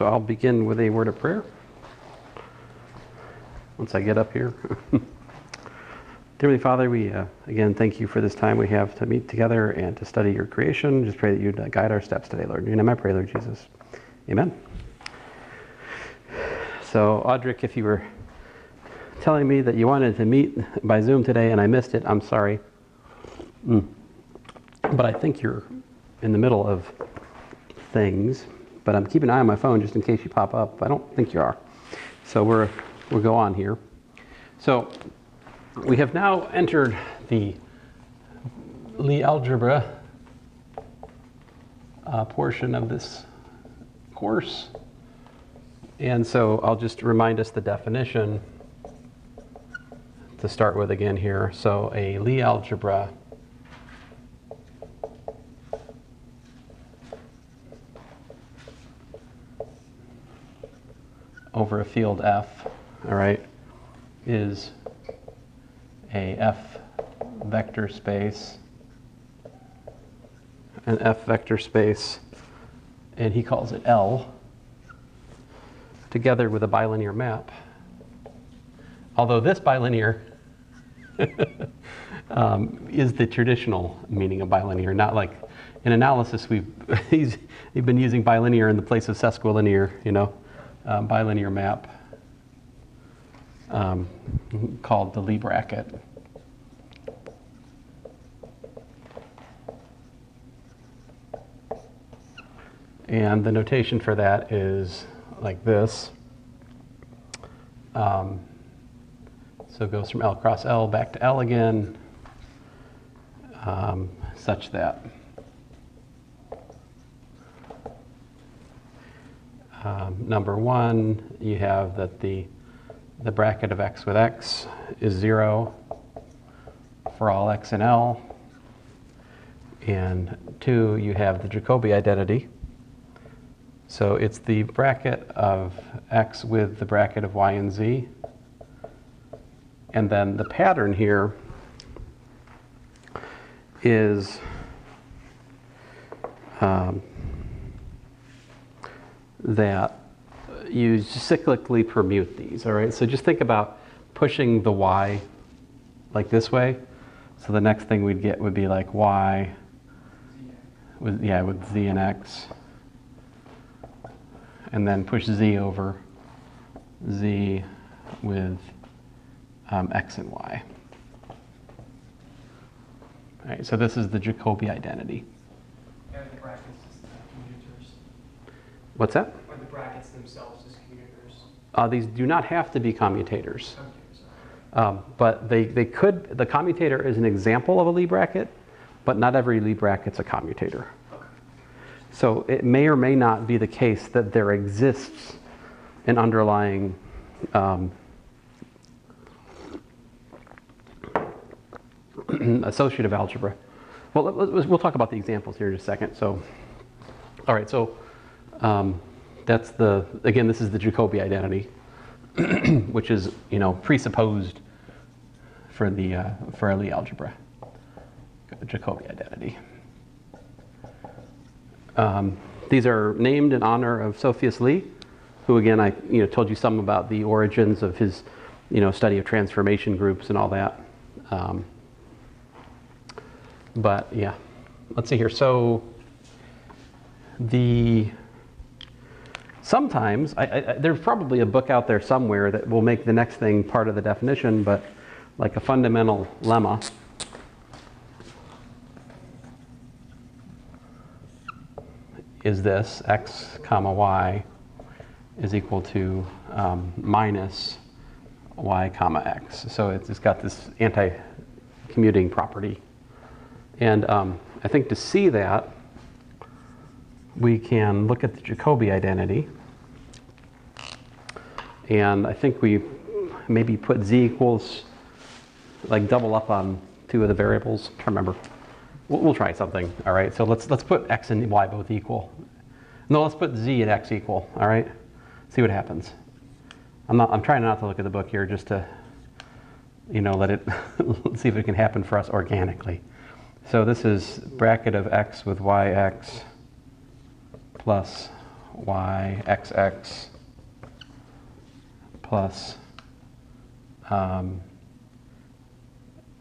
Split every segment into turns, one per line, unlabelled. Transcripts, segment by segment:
So I'll begin with a word of prayer once I get up here. Dearly Father, we again thank you for this time we have to meet together and to study your creation. Just pray that you'd guide our steps today, Lord. In your name I pray, Lord Jesus. Amen. So, Audric, if you were telling me that you wanted to meet by Zoom today and I missed it, I'm sorry. But I think you're in the middle of things. But I'm keeping an eye on my phone just in case you pop up. I don't think you are. So we'll go on here. So we have now entered the algebra portion of this course. And so I'll just remind us the definition to start with again here. So a Lie algebra over a field F, all right, is a F vector space, an F vector space, and he calls it L, together with a bilinear map. Although this bilinear is the traditional meaning of bilinear, not like in analysis we've been using bilinear in the place of sesquilinear, you know, bilinear map called the Lie bracket. And the notation for that is like this. So it goes from L cross L back to L again, such that number one, you have that the bracket of x with x is 0 for all x in L. And two, you have the Jacobi identity. So it's the bracket of x with the bracket of y and z. And then the pattern here is that you cyclically permute these, all right? So just think about pushing the y like this way. So the next thing we'd get would be like y with z and x. And then push z over z with x and y. All right, so this is the Jacobi identity.
And the brackets as commuters.
What's that?
Or the brackets themselves as commuters.
These do not have to be commutators. But they could, the commutator is an example of a Lie bracket, but not every Lie bracket's a commutator. So it may or may not be the case that there exists an underlying associative algebra. Well, we'll talk about the examples here in just a second. So, all right, so that's again, this is the Jacobi identity, which is, you know, presupposed for a Lie algebra, Jacobi identity. These are named in honor of Sophus Lie, who again I told you some about the origins of his study of transformation groups and all that. But yeah, let's see here. So sometimes there's probably a book out there somewhere that will make the next thing part of the definition, but like a fundamental lemma. Is this x comma y is equal to minus y comma x. So it's got this anti-commuting property. And I think to see that, we can look at the Jacobi identity. And I think we maybe put z equals, like double up on two of the variables. I can't remember. We'll try something, all right? So let's put x and y both equal. No, let's put z and x equal, all right? See what happens. I'm trying not to look at the book here just to, let it, see if it can happen for us organically. So this is bracket of x with yx plus y xx plus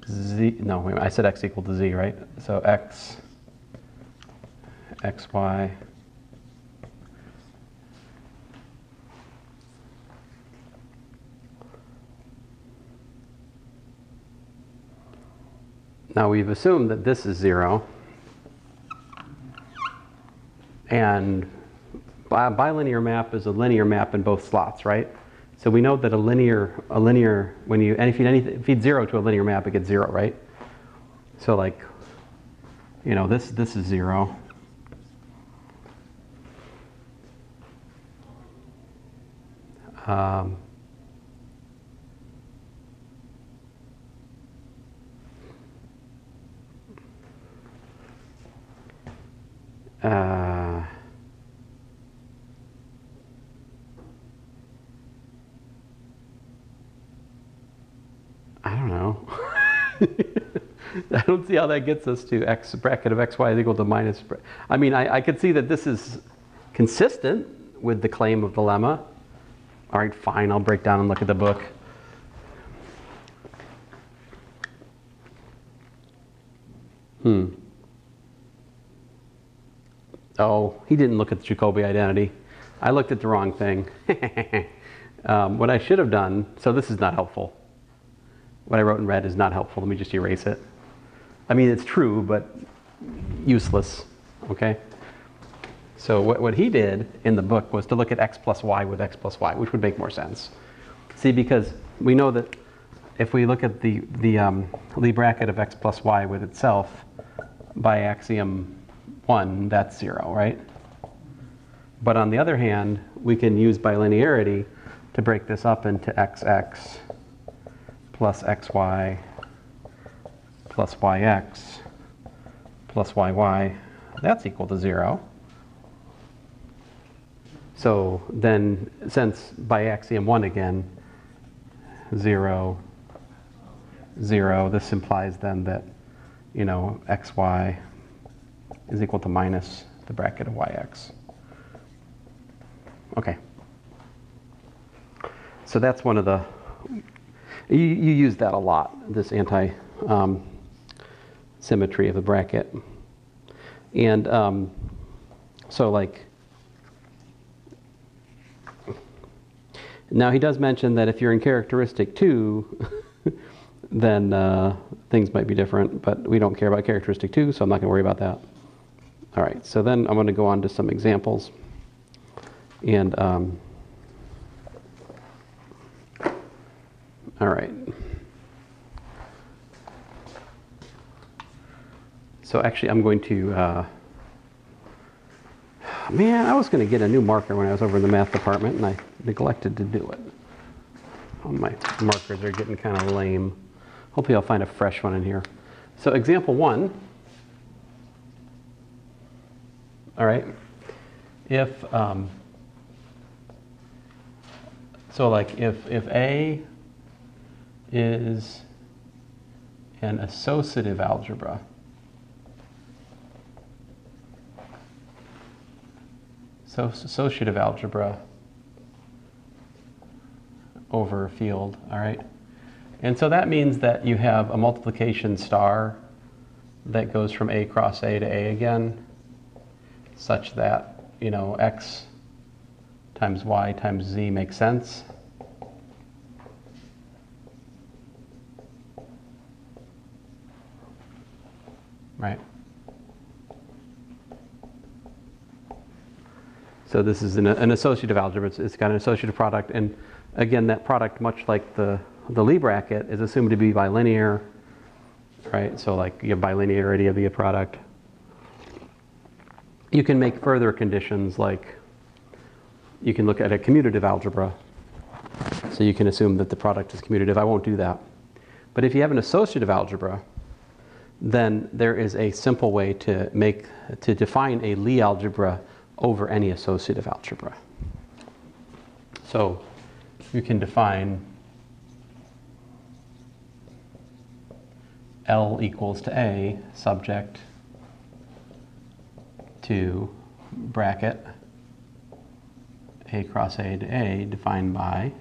z, no, wait, I said x equal to z, right? So x, xy, now we've assumed that this is 0, and bilinear map is a linear map in both slots, right? So we know that a linear, when you, and if you feed 0 to a linear map, it gets 0, right? So like, you know, this is 0. I don't know. I don't see how that gets us to x bracket of xy is equal to minus. I mean, I could see that this is consistent with the claim of the lemma. All right, fine, I'll break down and look at the book. Oh, he didn't look at the Jacobi identity. I looked at the wrong thing. What I should have done, so this is not helpful. What I wrote in red is not helpful. Let me just erase it. I mean, it's true, but useless, okay? So what he did in the book was to look at x plus y with x plus y, which would make more sense. See, because we know that if we look at the Lie bracket of x plus y with itself, by axiom 1, that's 0, right? But on the other hand, we can use bilinearity to break this up into xx plus xy plus yx plus yy. That's equal to 0. So then, since by axiom 1 again, 0, 0, this implies then that, you know, xy is equal to minus the bracket of yx. Okay. So that's one of the, you use that a lot, this anti-symmetry of the bracket. And so like, now he does mention that if you're in characteristic 2, then things might be different, but we don't care about characteristic 2, so I'm not going to worry about that. All right, so then I'm going to go on to some examples. And, all right. So actually I'm going to, man, I was going to get a new marker when I was over in the math department, and I neglected to do it. Oh, my markers are getting kind of lame. Hopefully I'll find a fresh one in here. So example 1, all right, if, so like if A is an associative algebra, so associative algebra over a field, all right? And so that means that you have a multiplication star that goes from A cross A to A again, such that, you know, x times y times z makes sense. Right? So this is an associative algebra. It's got an associative product, and again, that product, much like the Lie bracket, is assumed to be bilinear, right? So like you have bilinearity of the product. You can make further conditions, like you can look at a commutative algebra. So you can assume that the product is commutative. I won't do that. But if you have an associative algebra, then there is a simple way to define a Lie algebra over any associative algebra. So you can define L equals to A subject to bracket A cross A to A defined by,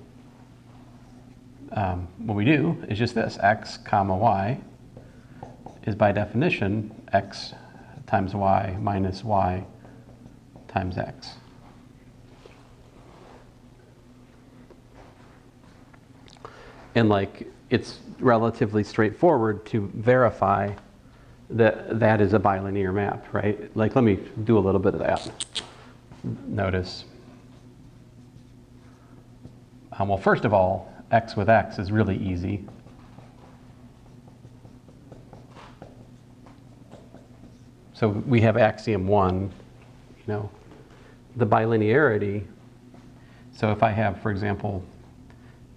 what we do is just this, x comma y is by definition x times y minus y times x. And like, it's relatively straightforward to verify that that is a bilinear map, right? Like, let me do a little bit of that. Notice, well, first of all, x with x is really easy. So we have axiom 1, you know, the bilinearity. So if I have, for example,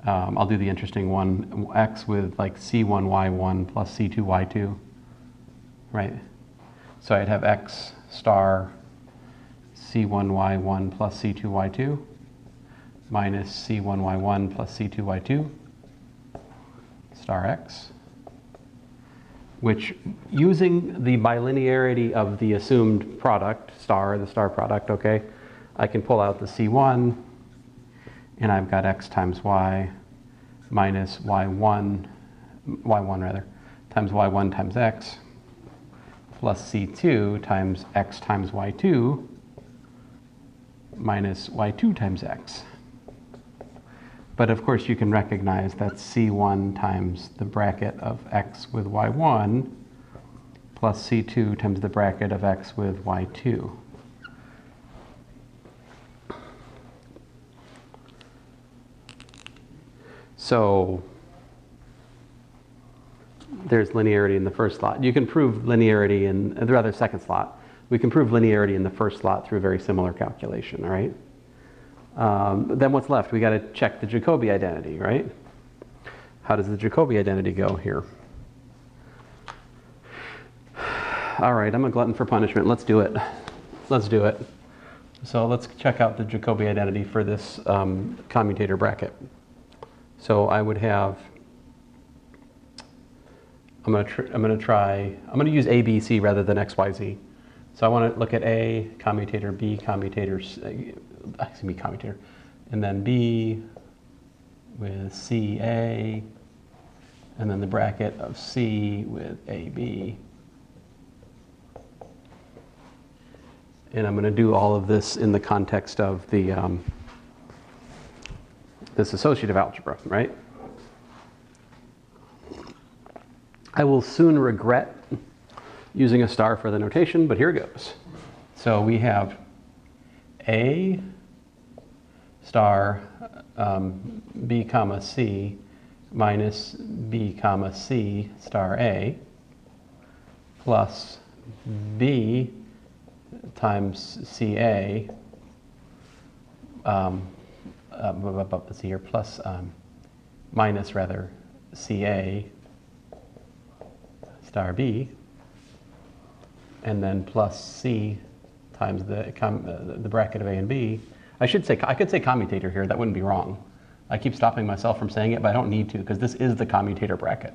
I'll do the interesting one, x with like c1y1 plus c2y2, right? So I'd have x star c1y1 plus c2y2 minus c1y1 plus c2y2 star x, which, using the bilinearity of the assumed product, the star product, okay, I can pull out the c1, and I've got x times y minus y1 times y1 times x plus c2 times x times y2 minus y2 times x. But of course you can recognize that's c1 times the bracket of x with y1 plus c2 times the bracket of x with y2. So there's linearity in the first slot. You can prove linearity in the other second slot. We can prove linearity in the first slot through a very similar calculation, all right? Then what's left? We got to check the Jacobi identity, right? How does the Jacobi identity go here? All right, I'm a glutton for punishment. Let's do it. Let's do it. So let's check out the Jacobi identity for this commutator bracket. So I would have, I'm going to use A, B, C rather than X, Y, Z. So I want to look at A, commutator, B, commutator, commutator, and then B with C, A, and then the bracket of C with A, B. And I'm going to do all of this in the context of the this associative algebra, right? I will soon regret using a star for the notation, but here it goes. So we have A star B comma C minus B comma C star A plus B times CA let's see here, plus minus rather CA star B, and then plus C times the bracket of A and B. I could say commutator here, that wouldn't be wrong. I keep stopping myself from saying it, but I don't need to, because this is the commutator bracket.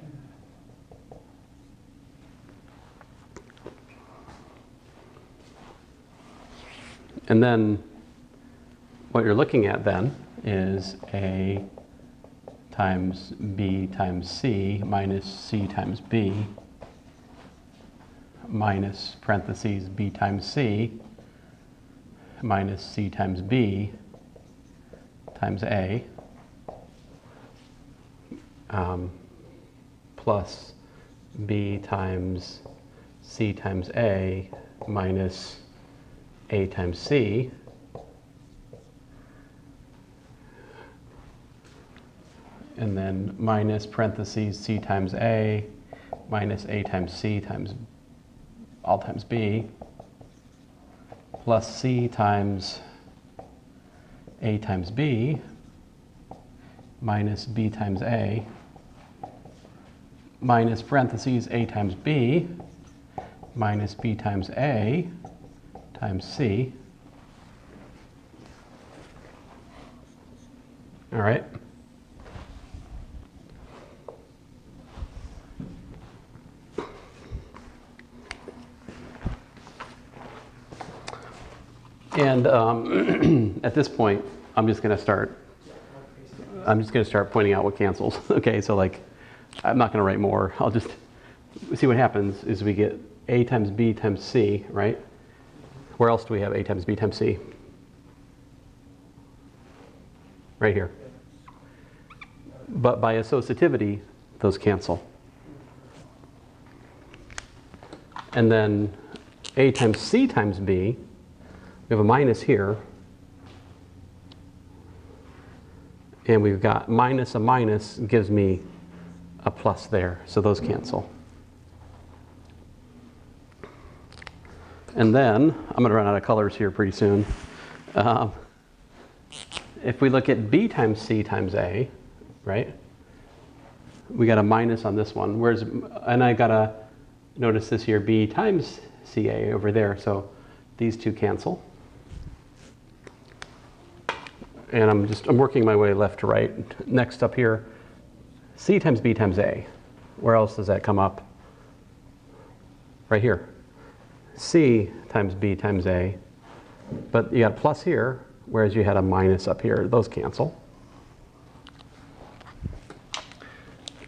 And then what you're looking at then is A times B times C minus C times B minus parentheses B times C minus C times B times A plus B times C times A minus A times C and then minus parentheses C times A minus A times C times all times B plus C times A times B minus B times A minus parentheses A times B minus B times A times C. All right. And at this point, I'm just going to start pointing out what cancels. Okay, so like, I'm not going to write more. I'll just see what happens is we get a times b times c, right? Where else do we have a times b times c? Right here. But by associativity, those cancel. And then a times c times b, we have a minus here. And we've got minus a minus gives me a plus there. So those cancel. And then, I'm going to run out of colors here pretty soon. If we look at b times c times a, right? We got a minus on this one. Whereas, and I got to notice this here, b times ca over there. So these two cancel. And I'm working my way left to right. Next up here, c times b times a. Where else does that come up? Right here. C times b times a. But you got a plus here, whereas you had a minus up here. Those cancel.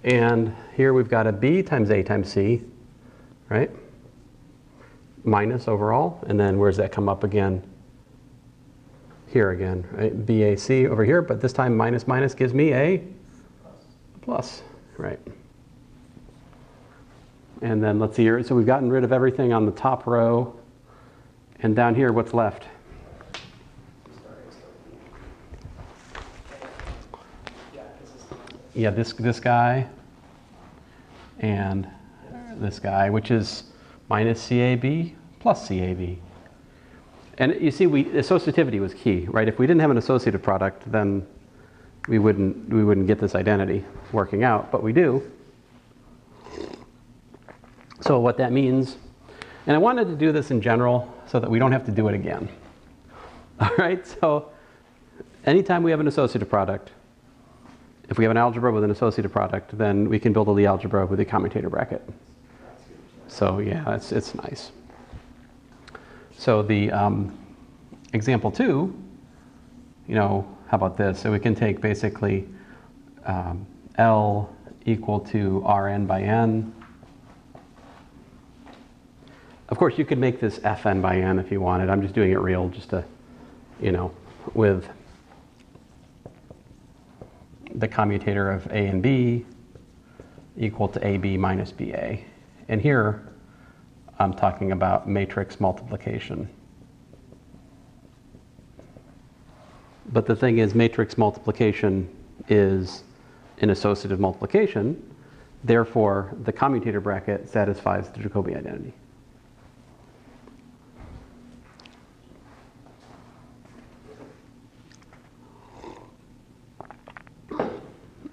And here we've got a b times a times c, right? Minus overall. And then where does that come up again? Here again, right? BAC over here, but this time minus minus gives me a plus, right? And then let's see here. So we've gotten rid of everything on the top row. And down here, what's left? Yeah, this guy and this guy, which is minus CAB plus CAB. And you see, associativity was key, right? If we didn't have an associative product, then we wouldn't get this identity working out, but we do. So what that means, and I wanted to do this in general so that we don't have to do it again. All right, so anytime we have an associative product, if we have an algebra with an associative product, then we can build a Lie algebra with a commutator bracket. So yeah, it's nice. So the example 2, how about this? So we can take basically L equal to Rn by n. Of course, you could make this Fn by n if you wanted. I'm just doing it real just to, with the commutator of A and B equal to AB minus BA. And here, I'm talking about matrix multiplication. But the thing is, matrix multiplication is an associative multiplication. Therefore, the commutator bracket satisfies the Jacobi identity.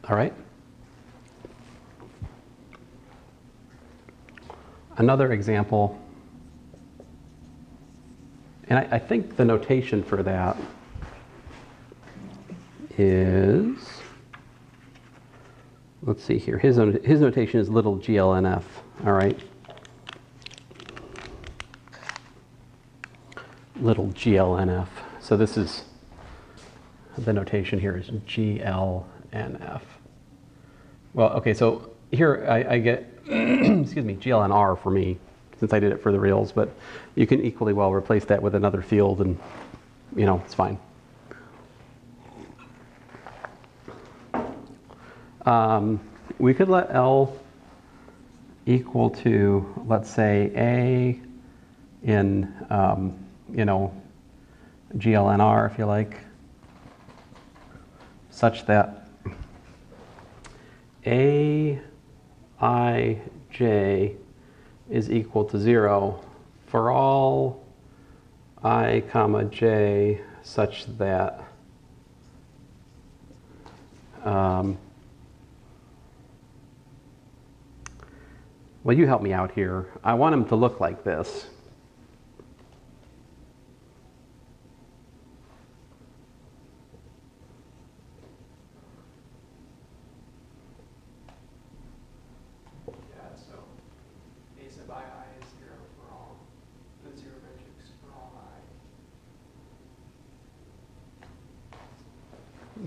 All right. Another example, and I think the notation for that is, let's see here, his notation is little glnf, all right? Little glnf. So this is, the notation here is glnf. Well, okay, so here I get, excuse me, glnr for me, since I did it for the reals, but you can equally well replace that with another field and, it's fine. We could let L equal to, let's say, A in, glnr, if you like, such that Aij is equal to 0 for all I comma j such that well, you help me out here. I want them to look like this.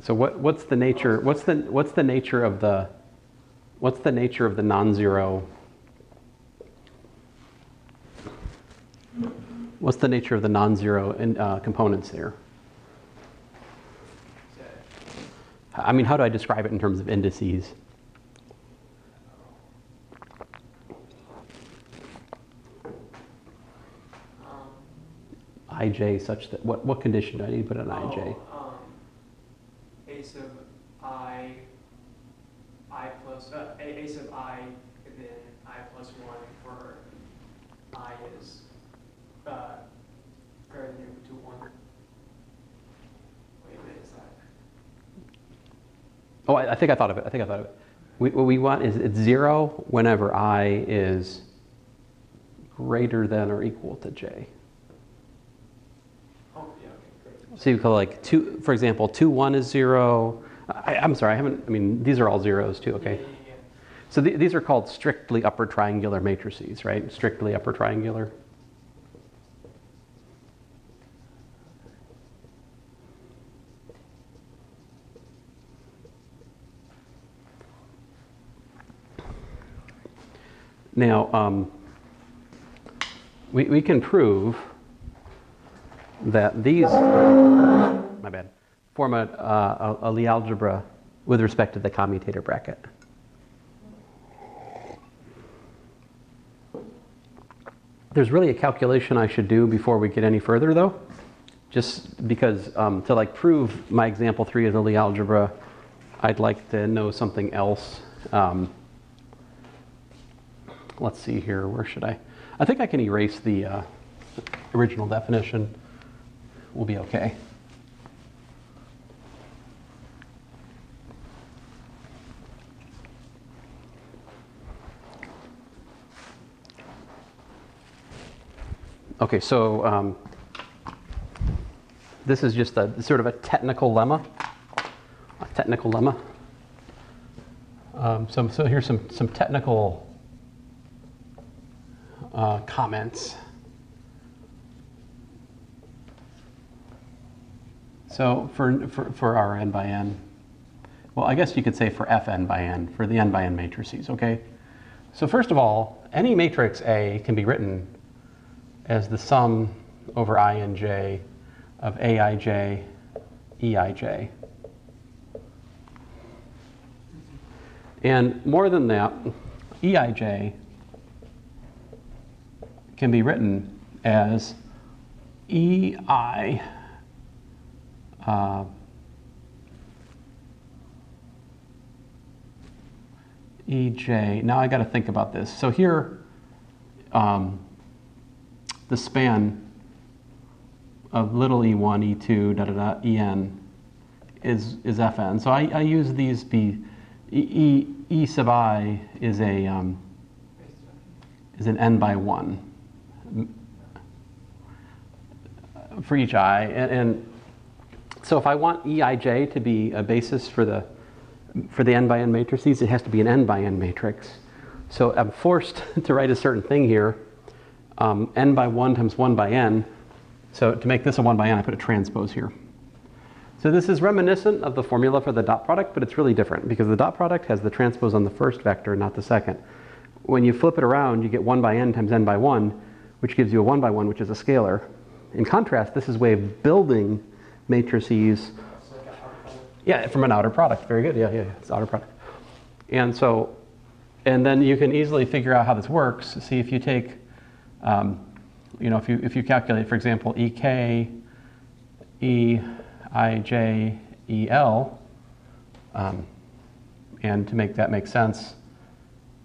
So what's the nature? What's the nature of the non-zero? What's the nature of the non-zero components here? I mean, how do I describe it in terms of indices? Ij such that what condition do I need to put on Ij?
A sub I plus a sub I, and then I plus 1 for I is greater than or equal to 1. Wait, what is that?
Oh, I think I thought of it. What we want is it's 0 whenever I is greater than or equal to j.
Oh, yeah, okay, great.
So you call like 2, for example, 2, 1 is 0. I'm sorry, I mean, these are all zeros too, okay?
Yeah.
So these are called strictly upper triangular matrices, right? Strictly upper triangular. Now, we can prove that these, my bad, form a Lie algebra with respect to the commutator bracket. There's really a calculation I should do before we get any further, though, just because to like prove my example 3 is a Lie algebra, I'd like to know something else. Let's see here, where should I think I can erase the original definition. We'll be okay. Okay, so this is just a sort of a technical lemma. So here's some technical comments. So for our n by n, well, I guess you could say for fn by n, for the n by n matrices, okay? So first of all, any matrix A can be written as the sum over I and j of Aij, Eij. And more than that, Eij can be written as Ei Ej. Now I got to think about this. So here, the span of little e1, e2, en is fn. So I use these e sub I is an n by 1 for each I, and so if I want Eij to be a basis for the n by n matrices, it has to be an n by n matrix. So I'm forced to write a certain thing here, n by 1 times 1 by n. So to make this a 1 by n, I put a transpose here. So this is reminiscent of the formula for the dot product, but it's really different because the dot product has the transpose on the first vector, not the second. When you flip it around, you get 1 by n times n by 1, which gives you a 1 by 1, which is a scalar. In contrast, this is a way of building matrices.
So like a outer product.
Yeah, from an outer product. Very good. Yeah, it's outer product. And so, and then you can easily figure out how this works. See, if you take, if you calculate, for example, Ek, Eij, El, and to make that make sense,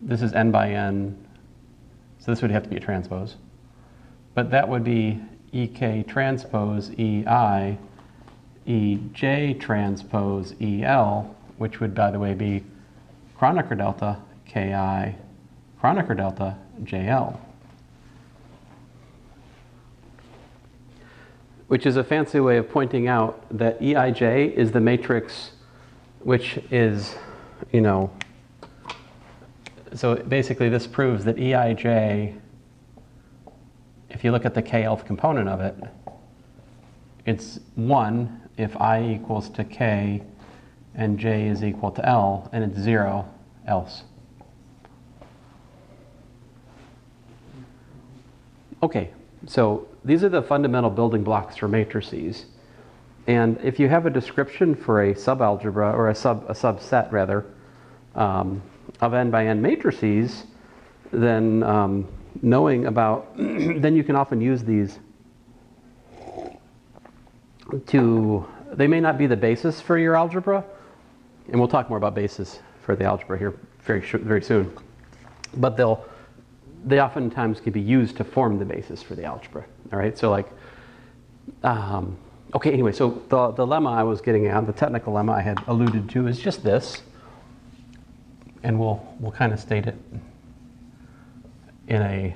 this is n by n, so this would have to be a transpose. But that would be Ek transpose Ei, Ej transpose El, which would, by the way, be Kronecker delta Ki, Kronecker delta Jl. Which is a fancy way of pointing out that Eij is the matrix which is, so basically this proves that Eij, if you look at the kth component of it, it's 1 if I equals to k and j is equal to L, and it's 0 else. Okay, so these are the fundamental building blocks for matrices. And if you have a description for a subalgebra, or a subset rather, of n by n matrices, then knowing about, then you can often use these to, they may not be the basis for your algebra, and we'll talk more about basis for the algebra here very soon, but they oftentimes can be used to form the basis for the algebra. All right, so like, okay, anyway, so the lemma I was getting at, the technical lemma I had alluded to, is just this, and we'll kind of state it in a,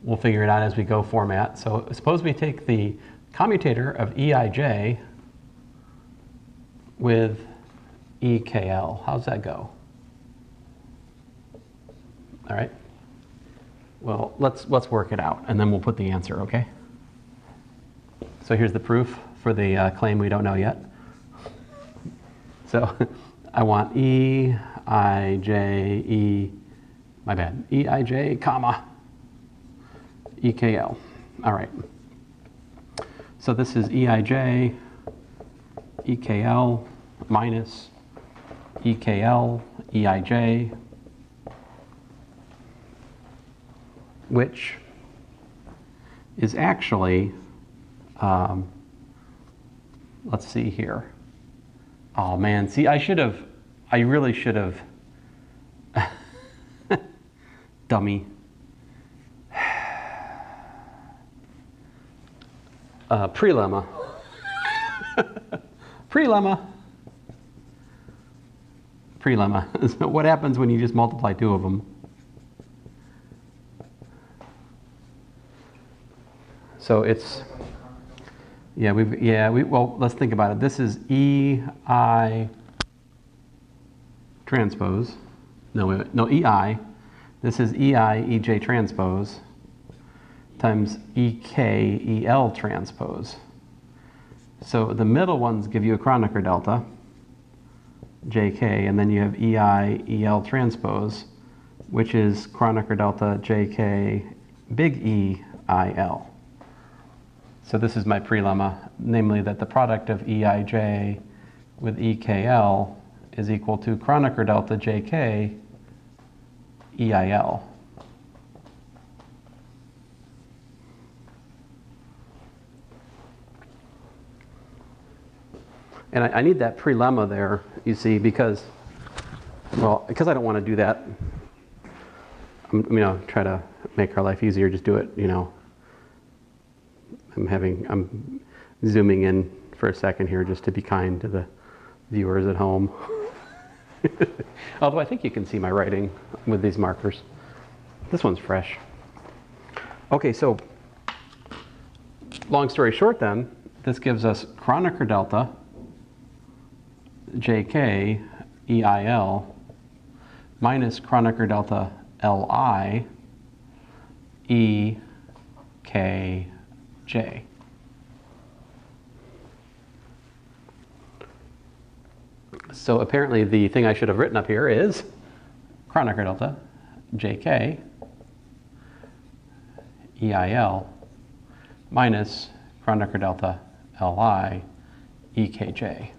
we'll figure it out as we go format. So suppose we take the commutator of Eij with EKL. How's that go? All right. Well, let's work it out, and then we'll put the answer, okay? So here's the proof for the claim we don't know yet. So I want Eij, my bad, Eij, comma, EKL. All right. So this is Eij, EKL minus EKL, Eij, which is actually, let's see here. Oh man, see, I really should have, dummy. Prelemma. Prelemma. Prelemma. So what happens when you just multiply two of them? So it's, well, let's think about it. This is EI transpose. No, wait, no, EI. This is EI EJ transpose times EK EL transpose. So the middle ones give you a Kronecker delta, JK, and then you have EI EL transpose, which is Kronecker delta JK big E I L. So this is my prelemma, namely that the product of Eij with EKL is equal to Kronecker delta JK EIL. And I need that prelemma there, you see, because I don't want to do that. Try to make our life easier, just do it, I'm zooming in for a second here just to be kind to the viewers at home. Although I think you can see my writing with these markers. This one's fresh. Okay, so long story short then, this gives us Kronecker delta JK EIL minus Kronecker delta LI EKJ. So apparently the thing I should have written up here is Kronecker delta JK EIL minus Kronecker delta LI EKJ.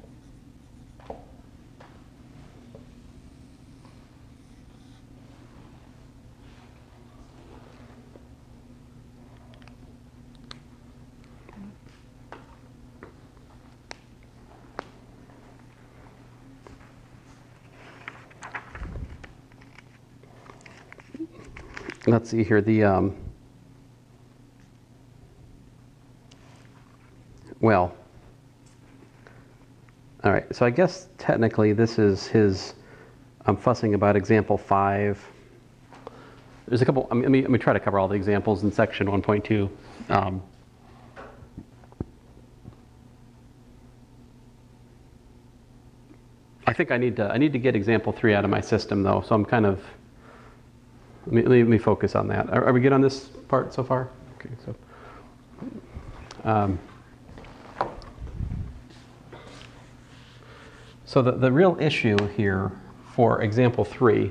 Let's see here, well, all right, so I guess technically this is his, I'm fussing about example 5. There's a couple, let me try to cover all the examples in section 1.2. I think I need to get example 3 out of my system though, so I'm kind of, let me focus on that. Are we good on this part so far? Okay, so So the real issue here for example 3,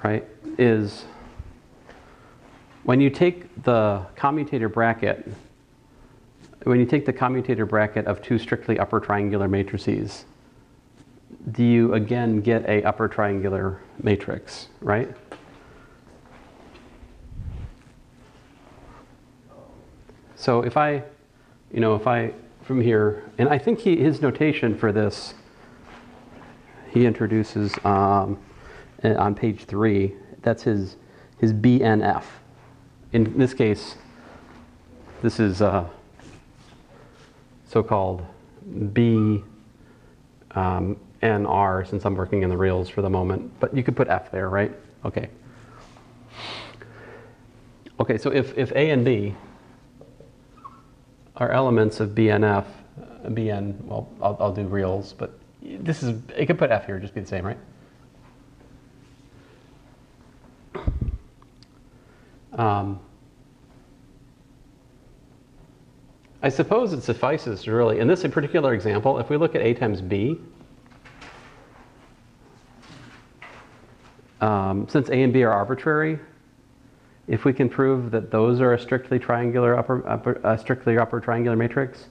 right, is when you take the commutator bracket, of two strictly upper triangular matrices, do you again get a upper triangular matrix, right? So if I from here, and I think his notation for this, he introduces on page 3, that's his BNF. In this case, this is so-called BNR, since I'm working in the reals for the moment, but you could put F there, right? Okay. Okay, so if A and B are elements of BNF, well, I'll do reals, but this is, you could put F here, just be the same, right? I suppose it suffices really, in this particular example, if we look at A times B, since A and B are arbitrary, if we can prove that those are a strictly upper triangular matrix,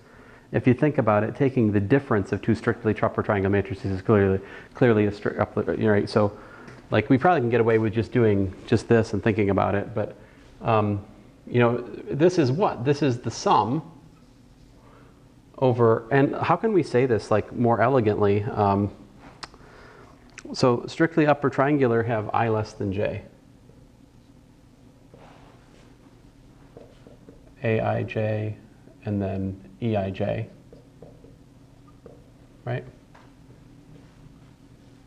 if you think about it, taking the difference of two strictly upper triangular matrices is clearly a strict upper, right? So, like, we probably can get away with just doing just this and thinking about it, but this is what? This is the sum over, and how can we say this like more elegantly? So strictly upper triangular have I less than j. Aij and then Eij, right?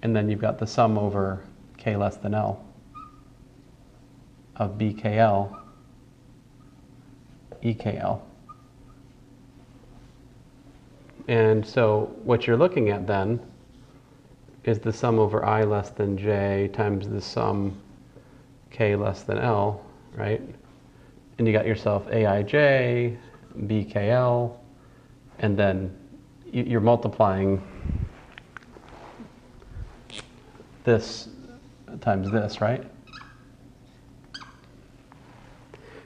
And then you've got the sum over k less than L of BKL, EKL. And so what you're looking at then is the sum over I less than j times the sum k less than L, right? And you got yourself Aij, BKL, and then you're multiplying this times this, right?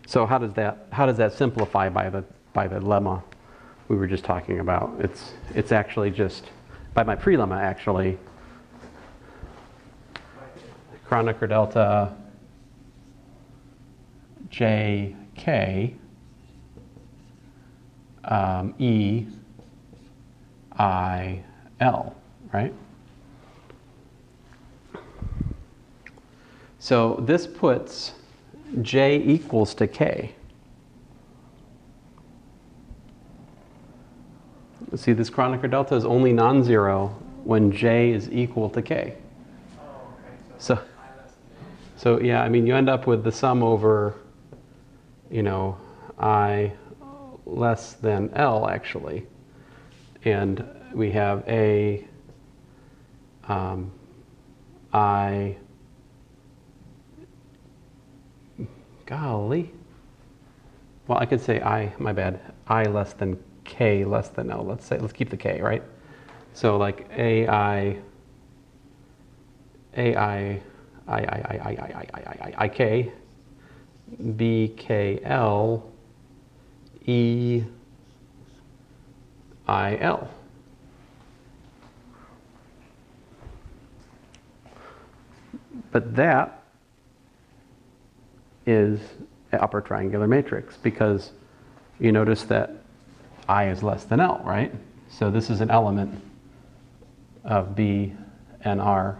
So how does that simplify by the lemma we were just talking about? It's actually just by my prelemma actually. Kronecker delta JK E I L, right? So this puts J equals to K. See, this Kronecker delta is only non-zero when J is equal to K.
Oh, okay.
So yeah, I mean, you end up with the sum over, I less than L actually. And we have I, golly. Well, I could say my bad, I less than K less than L. Let's keep the K, right? So like IK, BKL, EIL. But that is an upper triangular matrix because you notice that I is less than L, right? So this is an element of B and R.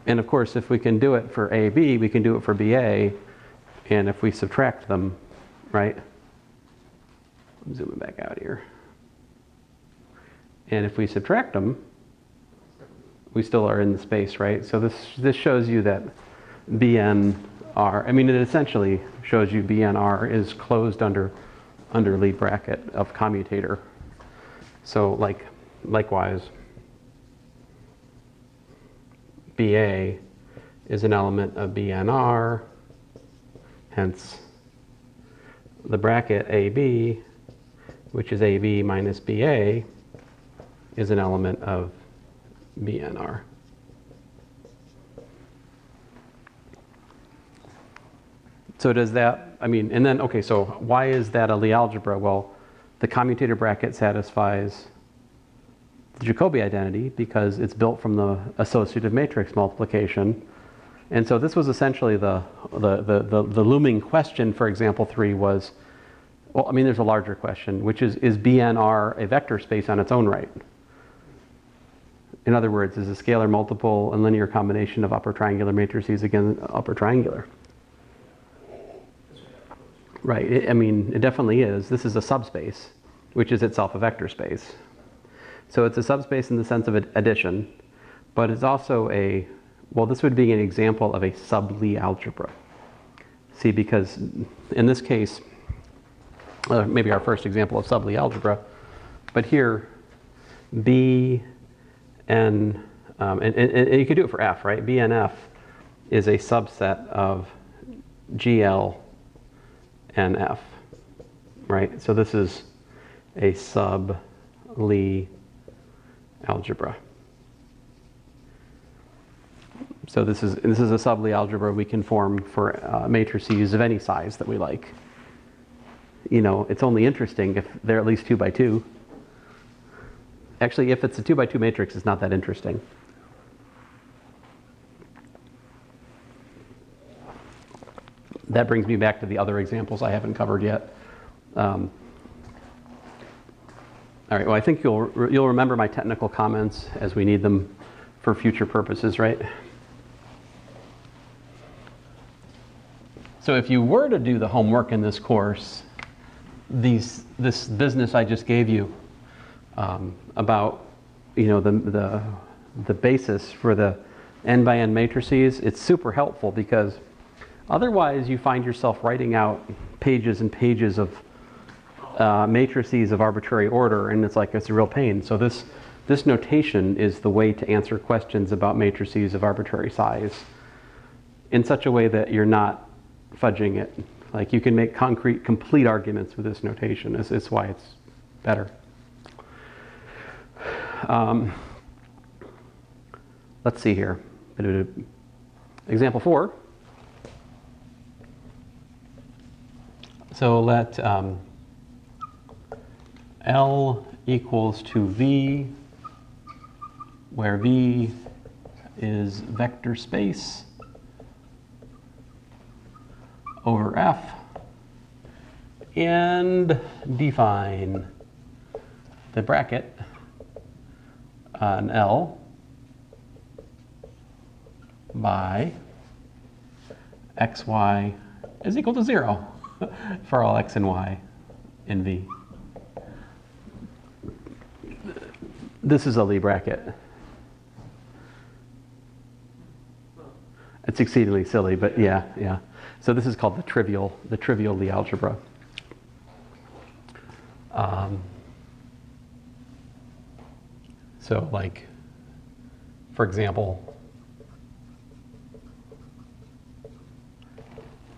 And of course, if we can do it for AB, we can do it for BA. And if we subtract them, right? I'm zooming back out here. And if we subtract them, we still are in the space, right? So this shows you that BNR, I mean, it essentially shows you BNR is closed under lead bracket of commutator. So likewise, BA is an element of BNR, Hence, the bracket AB, which is AB minus BA, is an element of BNR. So does that, I mean, and then, okay, so why is that a Lie algebra? Well, the commutator bracket satisfies the Jacobi identity because it's built from the associative matrix multiplication. And so this was essentially the looming question for example 3 was, well, I mean, there's a larger question, which is BNR a vector space on its own right? In other words, is a scalar multiple and linear combination of upper triangular matrices again upper triangular? Right, I mean, it definitely is. This is a subspace, which is itself a vector space. So it's a subspace in the sense of addition, but it's also a, well, this would be an example of a sub-Lie algebra. See, because in this case, maybe our first example of sub-Lie algebra, but here, B, N, and you could do it for F, right? B and F is a subset of GL and F, right? So this is a sub-Lie algebra. So this is a sub-Lie algebra we can form for matrices of any size that we like. You know, it's only interesting if they're at least 2 by 2. Actually, if it's a 2 by 2 matrix, it's not that interesting. That brings me back to the other examples I haven't covered yet. All right, well, I think you'll remember my technical comments as we need them for future purposes, right? So if you were to do the homework in this course, this business I just gave you about, you know, the basis for the n by n matrices, it's super helpful because otherwise you find yourself writing out pages and pages of matrices of arbitrary order, and it's like it's a real pain. So this notation is the way to answer questions about matrices of arbitrary size in such a way that you're not fudging it. Like you can make concrete, complete arguments with this notation. It's why it's better. Let's see here. Example 4. So let L equals to V, where V is vector space over F, and define the bracket on L by xy is equal to 0 for all x and y in V. This is a Lie bracket. It's exceedingly silly, but yeah. So this is called the trivial Lie algebra. So like, for example,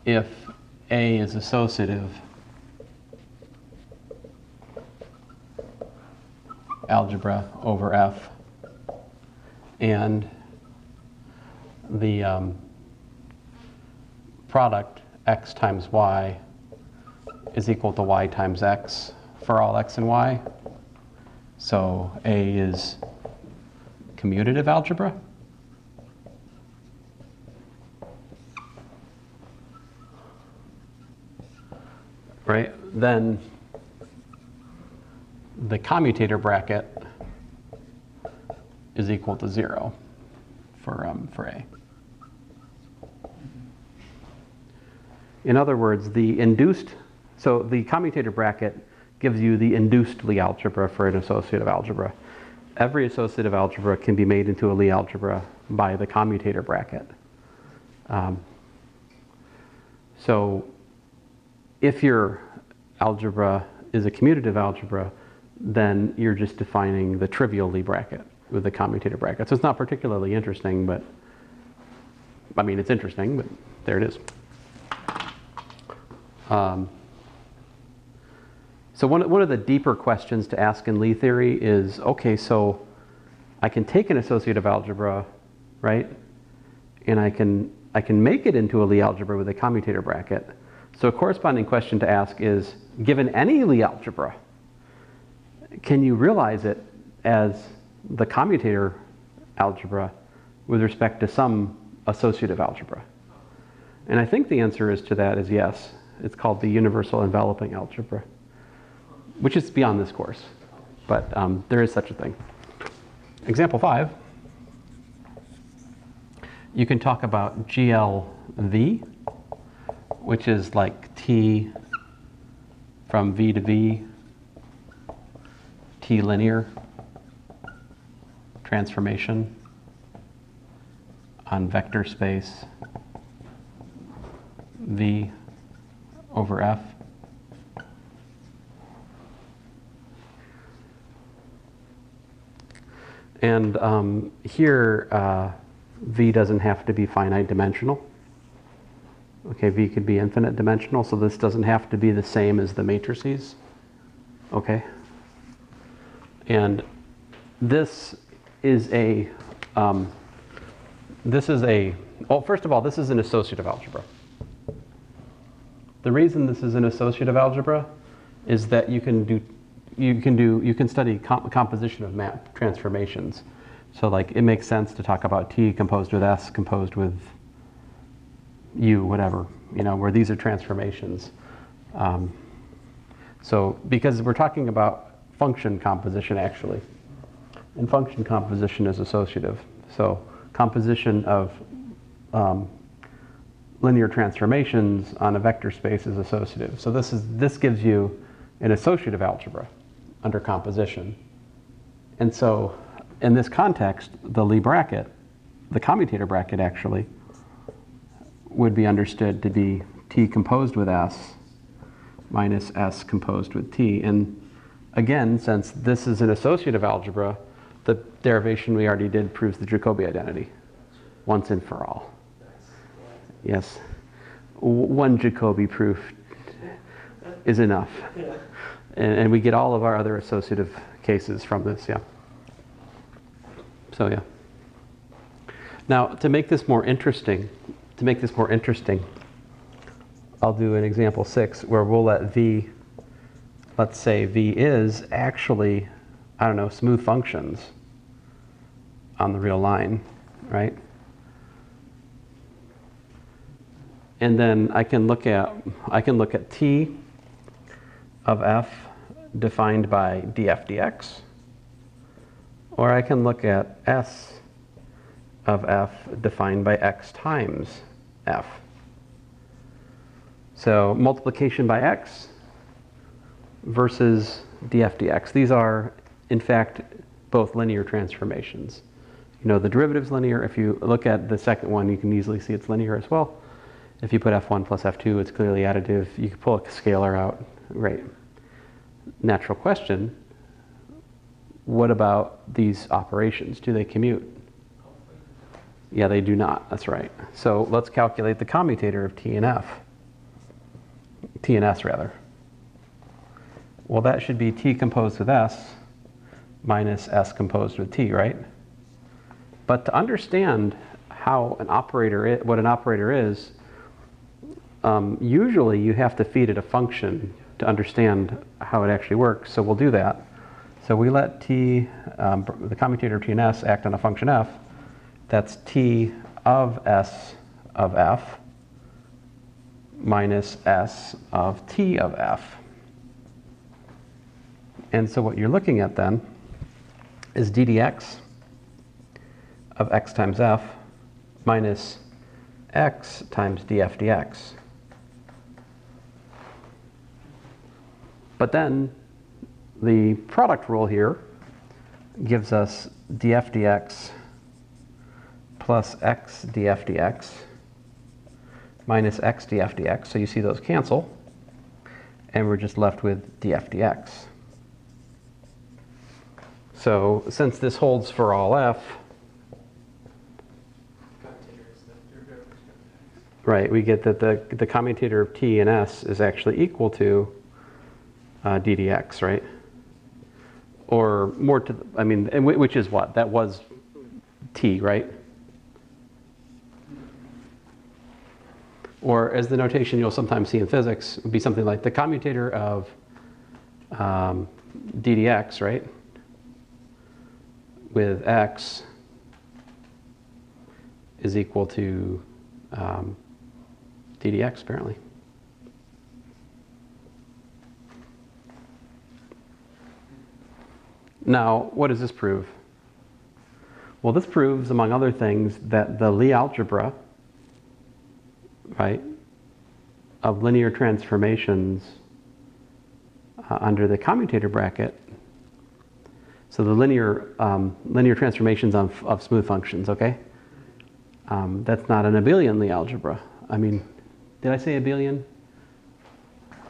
if A is associative algebra over F, and the product x times y is equal to y times x for all x and y. So A is commutative algebra. Right? Then the commutator bracket is equal to 0 for A. In other words, so the commutator bracket gives you the induced Lie algebra for an associative algebra. Every associative algebra can be made into a Lie algebra by the commutator bracket. So if your algebra is a commutative algebra, then you're just defining the trivial Lie bracket with the commutator bracket. So it's not particularly interesting, but I mean, it's interesting, but there it is. So one of the deeper questions to ask in Lie theory is, okay, so I can take an associative algebra, right? And I can make it into a Lie algebra with a commutator bracket. So a corresponding question to ask is, given any Lie algebra, can you realize it as the commutator algebra with respect to some associative algebra? And I think the answer to that is yes. It's called the universal enveloping algebra, which is beyond this course, but there is such a thing. Example 5, you can talk about GLV, which is like T from V to V, T linear transformation on vector space V over F. And here, V doesn't have to be finite dimensional. Okay, V could be infinite dimensional, so this doesn't have to be the same as the matrices. Okay? And this is well, first of all, this is an associative algebra. The reason this is an associative algebra is that you can study composition of map transformations. So like it makes sense to talk about T composed with S composed with U, whatever, where these are transformations. So because we're talking about function composition actually, and function composition is associative. So composition of linear transformations on a vector space is associative. So this gives you an associative algebra under composition. And so in this context, the Lie bracket, the commutator bracket actually, would be understood to be T composed with S minus S composed with T. And again, since this is an associative algebra, the derivation we already did proves the Jacobi identity once and for all. Yes. One Jacobi proof is enough. And we get all of our other associative cases from this, yeah. So yeah. Now, to make this more interesting, I'll do an example 6 where we'll let V, let's say V is actually, I don't know, smooth functions on the real line, right? And then I can look at T of F defined by df dx, or I can look at S of F defined by X times F. So multiplication by X versus df dx. These are, in fact, both linear transformations. The derivative's linear. If you look at the second one, you can easily see it's linear as well. If you put F1 plus F2, it's clearly additive. You can pull a scalar out. Right. Natural question, what about these operations? Do they commute? Yeah, they do not. That's right. So let's calculate the commutator of T and F. T and S, rather. Well, that should be T composed with S minus S composed with T, right? But to understand how what an operator is, usually you have to feed it a function to understand how it actually works. So we'll do that. So we let T, the commutator of T and S, act on a function F. That's T of S of F minus S of T of F. And so what you're looking at then is d dx of X times F minus X times df dx. But then the product rule here gives us df dx plus X df dx minus X df dx. So you see those cancel, and we're just left with df dx. So since this holds for all F, right, we get that the commutator of t and s is actually equal to d dx, right? Or more to, I mean, and which is what? That was t, right? Or as the notation you'll sometimes see in physics would be something like the commutator of d dx, right? With x is equal to d dx, apparently. Now, what does this prove? Well, this proves, among other things, that the Lie algebra, right, of linear transformations under the commutator bracket, so the linear transformations of smooth functions, okay? That's not an abelian Lie algebra. I mean, did I say abelian?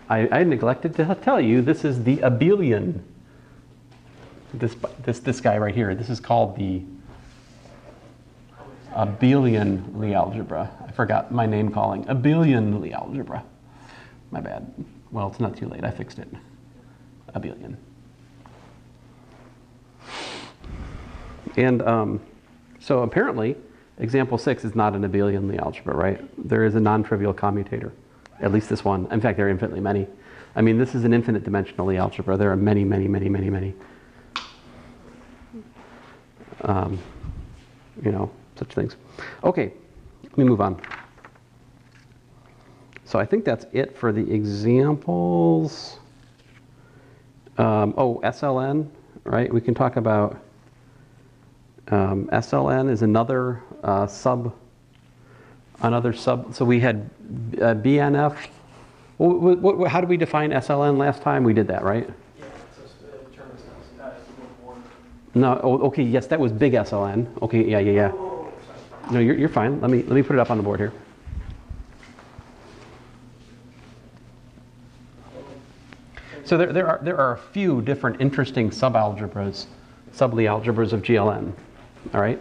I neglected to tell you this is the abelian. This guy right here. This is called the abelian Lie algebra. I forgot my name calling. Abelian Lie algebra. My bad. Well, it's not too late. I fixed it. Abelian. And so apparently, example 6 is not an abelian Lie algebra, right? There is a non-trivial commutator. At least this one. In fact, there are infinitely many. I mean, this is an infinite dimensional Lie algebra. There are many, many, many, many, many. You know, such things. Okay, let me move on. So I think that's it for the examples. Oh, SLN, right? We can talk about SLN is another sub. So we had BNF. How did we define SLN last time? We did that, right?
Yeah, so the term is not uniform.
No. Oh, okay. Yes, that was big SLN. Okay. Yeah.
Oh, sorry.
No, you're fine. Let me put it up on the board here. So there are a few different interesting subalgebras, sub-Lie algebras of GLN. All right.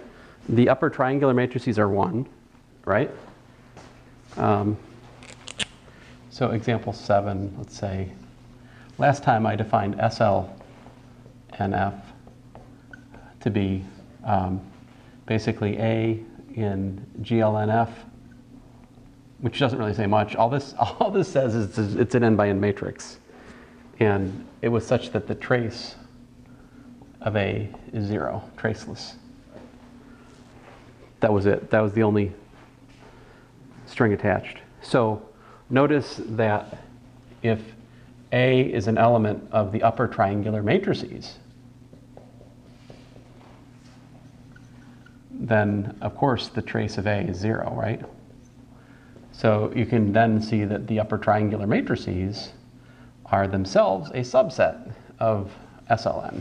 The upper triangular matrices are one, right? So example 7, let's say. Last time I defined SL and F to be basically A in GLNF, which doesn't really say much. All this says is it's an n by n matrix. And it was such that the trace of A is 0, traceless. That was it. That was the only string attached. So notice that if A is an element of the upper triangular matrices, then of course the trace of A is 0, right? So you can then see that the upper triangular matrices are themselves a subset of SLN,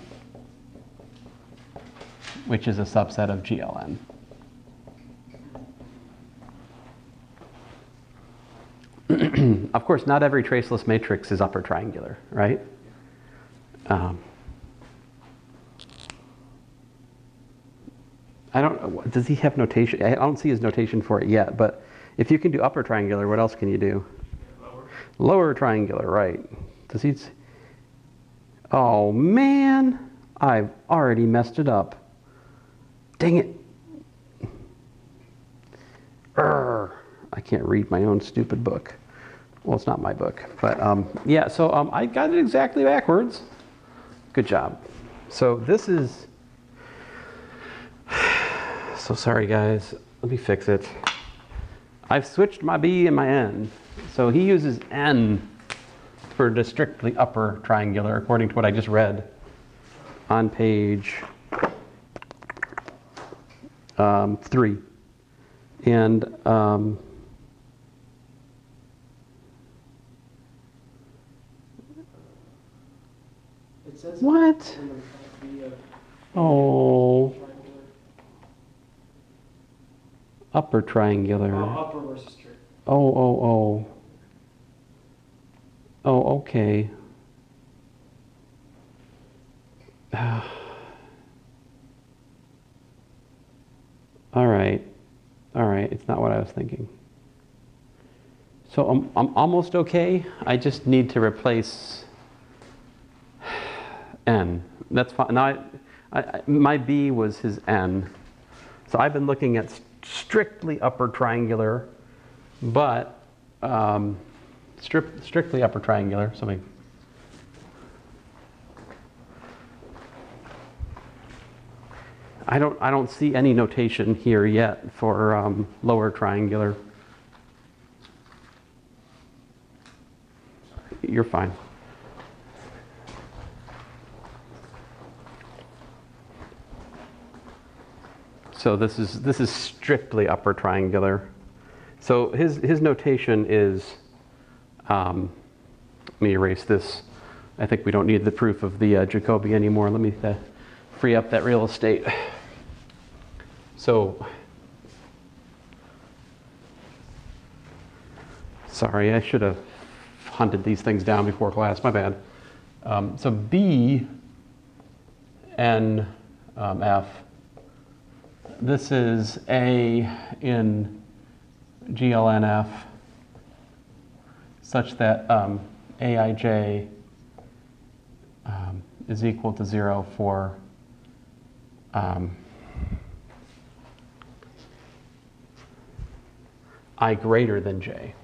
which is a subset of GLN. Of course, not every traceless matrix is upper triangular, right? I don't. Does he have notation? I don't see his notation for it yet. But if you can do upper triangular, what else can you do? Lower triangular, right? Does he? Oh man, I've already messed it up. Dang it! I can't read my own stupid book. Well, it's not my book, but yeah. So I got it exactly backwards. Good job. So this is. So sorry, guys. Let me fix it. I've switched my B and my N. So he uses N for the strictly upper triangular, according to what I just read on page 3. And
It says
what?
in the
Oh,
triangular.
upper triangular.
Upper versus straight.
Oh, okay. All right. It's not what I was thinking. So I'm almost okay. I just need to replace n. That's fine. Now my b was his n. So I've been looking at strictly upper triangular, but strictly upper triangular. So I don't see any notation here yet for lower triangular. You're fine. So this is strictly upper triangular. So his notation is, let me erase this. I think we don't need the proof of the Jacobi anymore. Let me free up that real estate. So, sorry, I should have hunted these things down before class, my bad. So B N F, this is A in GLNF such that Aij is equal to 0 for I greater than j.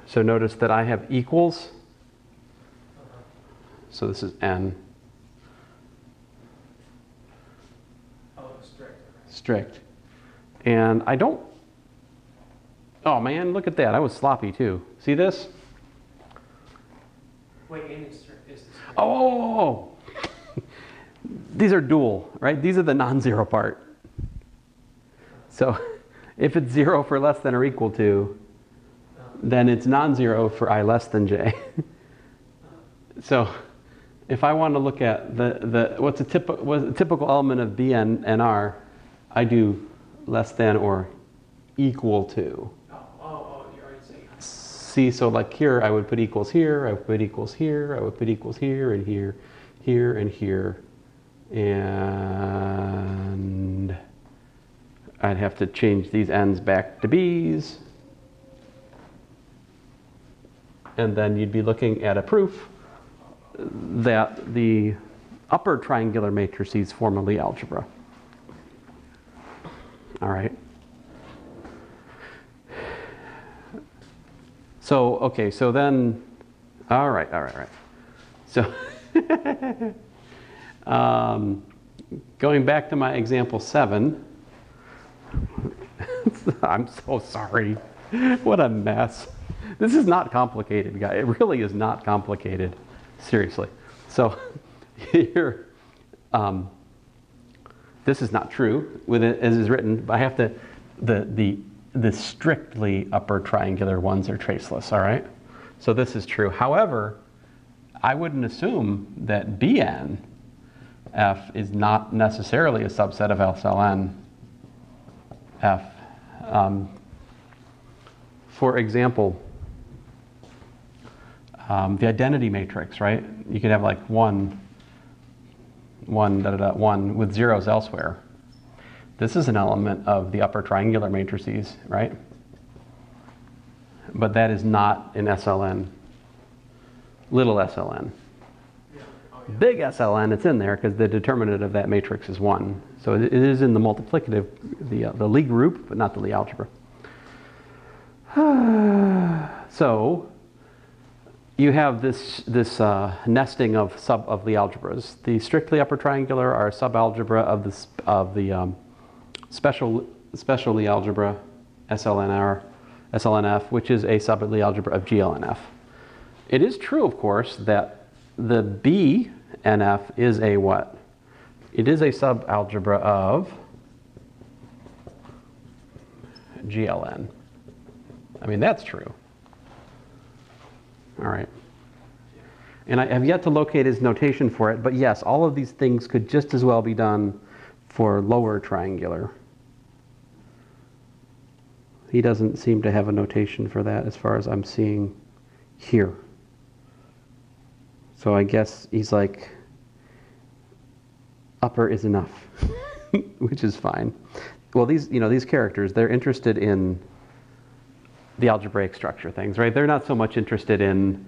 So notice that I have equals. So this is n.
Oh, strict.
Strict. And I don't, oh man, look at that. I was sloppy too. See this?
Wait, n is strict. Is the strict.
Oh! These are dual, right? These are the non-zero part. So if it's 0 for less than or equal to, then it's non-zero for I less than j. So if I want to look at what's a typical element of B and R, I do less than or equal to.
You're already saying.
See, so like here, I would put equals here, I would put equals here, I would put equals here and here, here and here, and I'd have to change these n's back to b's. And then you'd be looking at a proof that the upper triangular matrices form a Lie algebra. All right. So, okay, so then, all right. So, going back to my example 7, I'm so sorry. What a mess. This is not complicated, guys. It really is not complicated. Seriously. So here, this is not true with it as is written, but I have to, the strictly upper triangular ones are traceless, all right? So this is true. However, I wouldn't assume that Bn F is not necessarily a subset of SLN F. For example, the identity matrix, right? You could have like 1 with zeros elsewhere. This is an element of the upper triangular matrices, right? But that is not in SLN. Little SLN. Big SLN, it's in there because the determinant of that matrix is 1. So it is in the multiplicative, the Lie group, but not the Lie algebra. So you have this nesting of Lie algebras. The strictly upper triangular are a subalgebra of the special Lie algebra, SLNF, which is a sub-Lie algebra of GLNF. It is true, of course, that the BNF is a what? It is a subalgebra of GLN. I mean, that's true. All right. And I have yet to locate his notation for it, but yes, all of these things could just as well be done for lower triangular. He doesn't seem to have a notation for that as far as I'm seeing here. So I guess he's like, upper is enough, which is fine. Well, these characters, they're interested in the algebraic structure things, right? They're not so much interested in,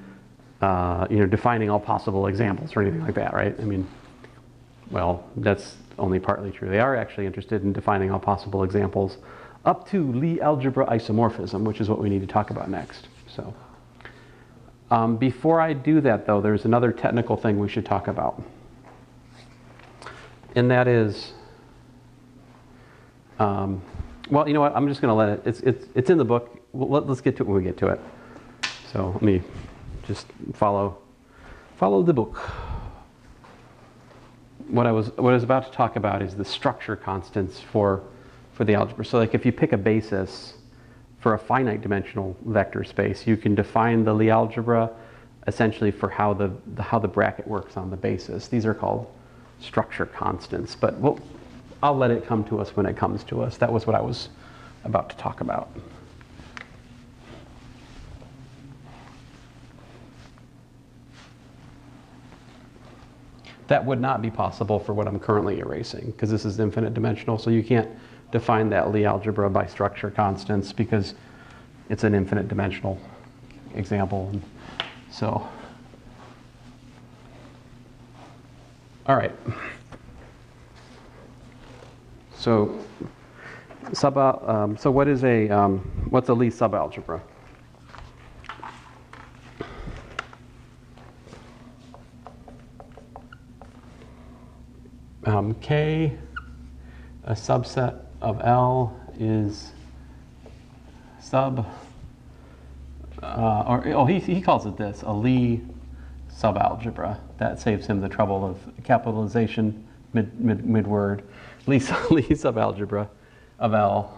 defining all possible examples or anything like that, right? I mean, well, that's only partly true. They are actually interested in defining all possible examples up to Lie algebra isomorphism, which is what we need to talk about next. So, before I do that, though, there's another technical thing we should talk about. And that is, well, you know what? I'm just going to let it. It's in the book. Let's get to it when we get to it. So let me just follow the book. What I was about to talk about is the structure constants for the algebra. So like if you pick a basis for a finite dimensional vector space, you can define the Lie algebra essentially for how the bracket works on the basis. These are called structure constants, but I'll let it come to us when it comes to us. That was what I was about to talk about. That would not be possible for what I'm currently erasing, because this is infinite dimensional, so you can't define that Lie algebra by structure constants because it's an infinite dimensional example. So, all right. So, so what is what's a Lie subalgebra? K, a subset of L, is he calls it this, a Lie subalgebra. That saves him the trouble of capitalization mid-word. Lie subalgebra of L.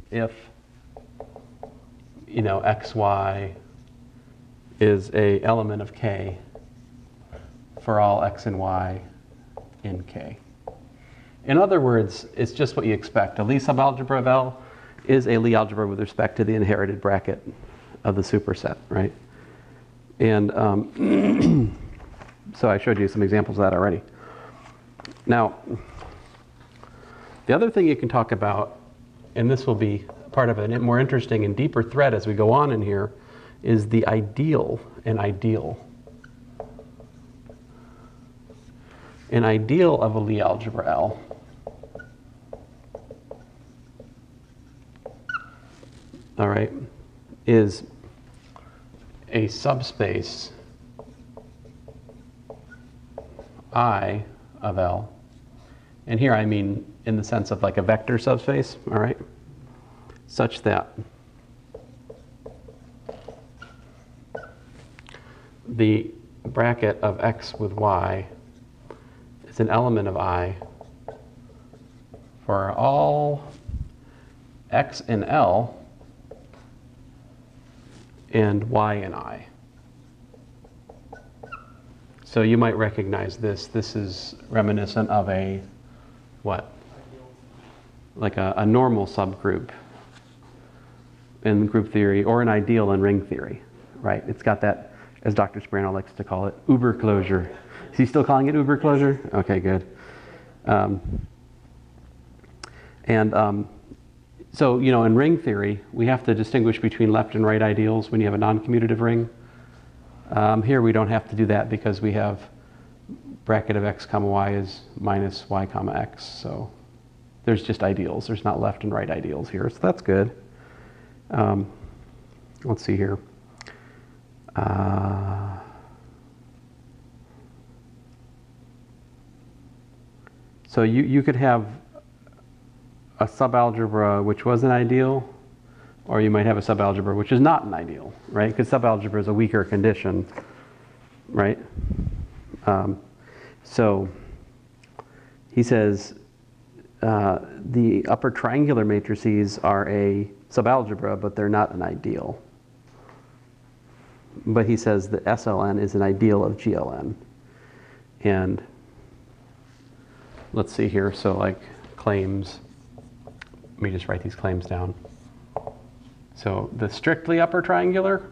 If, xy is a element of K for all x and y in K. In other words, it's just what you expect. A Lie subalgebra of L is a Lie algebra with respect to the inherited bracket of the superset, right? And so I showed you some examples of that already. Now, the other thing you can talk about, and this will be part of a more interesting and deeper thread as we go on in here, is the ideal and ideal. An ideal of a Lie algebra L is a subspace I of L. And here I mean in the sense of like a vector subspace, all right? Such that the bracket of x with y is an element of I for all x in L and y in I. So you might recognize this. This is reminiscent of a, what? Like a normal subgroup in group theory, or an ideal in ring theory, right? It's got that, as Dr. Sperano likes to call it, uber closure. Is he still calling it uber closure? Okay, good. So, in ring theory, we have to distinguish between left and right ideals when you have a non-commutative ring. Here we don't have to do that because we have bracket of x comma y is minus y comma x. So there's just ideals. There's not left and right ideals here. So that's good. Let's see here. So you could have a subalgebra which was an ideal, or you might have a subalgebra which is not an ideal, right? Because subalgebra is a weaker condition, right? So he says the upper triangular matrices are a subalgebra, but they're not an ideal. But he says that SLN is an ideal of GLN. And let's see here, so like claims, let me just write these claims down. So the strictly upper triangular